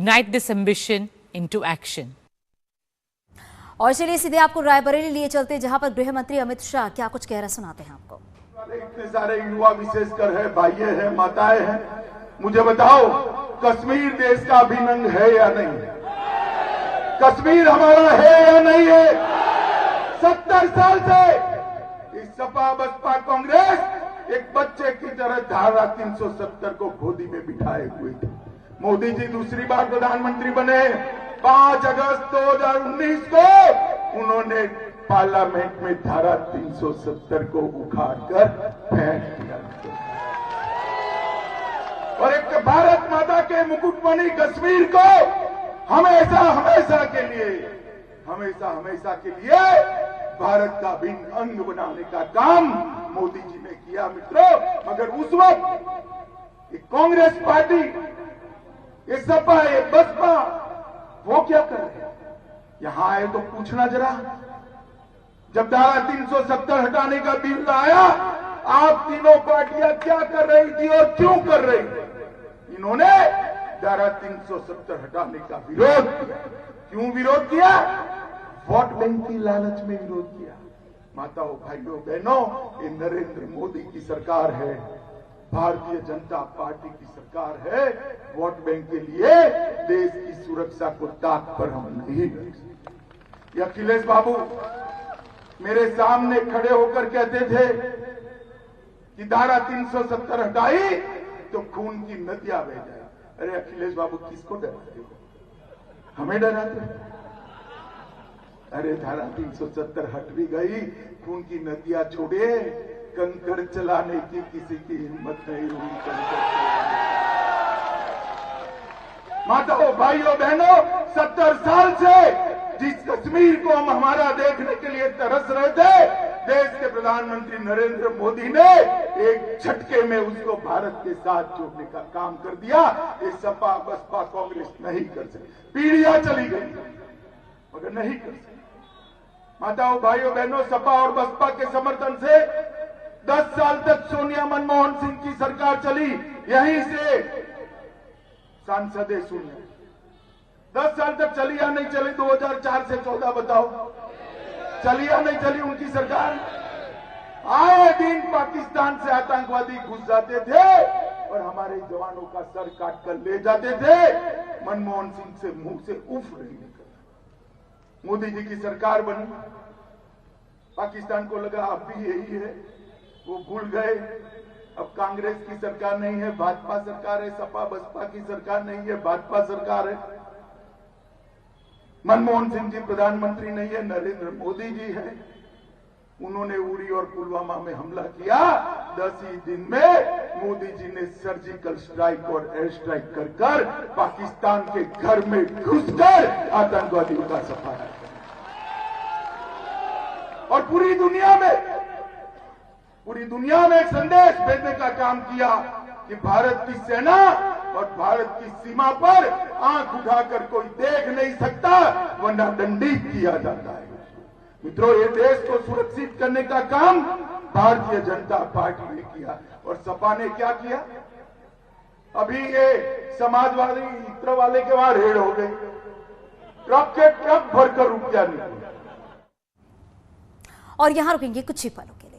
unite this ambition into action. और चलिए सीधे आपको रायबरेली लिए चलते, जहां पर गृह मंत्री अमित शाह क्या कुछ कह रहे सुनाते हैं आपको। इतने सारे युवा विशेषकर है, भाई हैं, माताएं हैं, मुझे बताओ कश्मीर देश का अभिन्न अंग है या नहीं? कश्मीर हमारा है या नहीं है? 70 साल से इस सपा बसपा कांग्रेस एक बच्चे की तरह धारा 370 को गोदी में बिठाए हुए थे। मोदी जी दूसरी बार प्रधानमंत्री बने 5 अगस्त 2019 को उन्होंने पार्लियामेंट में धारा 370 को उखाड़कर फेंक दिया और एक भारत माता के मुकुटमणि कश्मीर को हमेशा हमेशा के लिए भारत का अभिन्न अंग बनाने का काम मोदी जी ने किया मित्रों। मगर उस वक्त ये कांग्रेस पार्टी, ये सपा, ये बसपा, वो क्या कर रहे हैं? यहां आए तो पूछना जरा, जब धारा 370 हटाने का बिल आया, आप तीनों पार्टियां क्या कर रही थी और क्यों कर रही थी? इन्होंने धारा 370 हटाने का विरोध किया। क्यों विरोध किया? वोट बैंक की लालच में विरोध किया। माताओं, भाइयों, बहनों, ये नरेंद्र मोदी की सरकार है, भारतीय जनता पार्टी की सरकार है। वोट बैंक के लिए देश की सुरक्षा को ताक पर हम नहीं रख सकते। अखिलेश बाबू मेरे सामने खड़े होकर कहते थे कि धारा 370 हटाई तो खून की नदियां बह जाए। अरे अखिलेश बाबू, किसको डराते हो? हमें डराते हो? अरे धारा 370 हट भी गई, खून की नदियां छोड़े, कंकड़ चलाने की किसी की हिम्मत नहीं हुई। माताओं, भाइयों, बहनों, 70 साल से जिस कश्मीर को हम हमारा देखने के लिए तरस रहे थे, देश के प्रधानमंत्री नरेंद्र मोदी ने एक झटके में उसको भारत के साथ जोड़ने का काम कर दिया। ये सपा बसपा कांग्रेस नहीं कर सकी। पीढ़ियां चली गई मगर नहीं कर सकी। माताओं, भाइयों, बहनों, सपा और बसपा के समर्थन से 10 साल तक सोनिया मनमोहन सिंह की सरकार चली। यहीं से सांसद है सोनिया। 10 साल तक चली या नहीं चली? 2004 से 14 बताओ, चली या नहीं चली उनकी सरकार? आए दिन पाकिस्तान से आतंकवादी घुस जाते थे और हमारे जवानों का सर काट कर ले जाते थे। मनमोहन सिंह से मुंह से उफ नहीं निकला। मोदी जी की सरकार बनी, पाकिस्तान को लगा अब भी यही है, वो भूल गए। अब कांग्रेस की सरकार नहीं है, भाजपा सरकार है। सपा बसपा की सरकार नहीं है, भाजपा सरकार है। मनमोहन सिंह जी प्रधानमंत्री नहीं है, नरेंद्र मोदी जी है। उन्होंने उरी और पुलवामा में हमला किया। 10 ही दिन में मोदी जी ने सर्जिकल स्ट्राइक और एयर स्ट्राइक कर पाकिस्तान के घर में घुसकर आतंकवादियों का सफाया किया और पूरी दुनिया में एक संदेश भेजने का काम किया कि भारत की सेना और भारत की सीमा पर आंख उठाकर कोई देख नहीं सकता, वरना दंडित किया जाता है। मित्रों, ये देश को सुरक्षित करने का काम भारतीय जनता पार्टी ने किया और सपा ने क्या किया? अभी ये समाजवादी इत्र वाले के वहां रेड हो गई, ट्रक के ट्रक भरकर रुपया निकला। और यहां रुकेंगे कुछ ही पलों के लिए।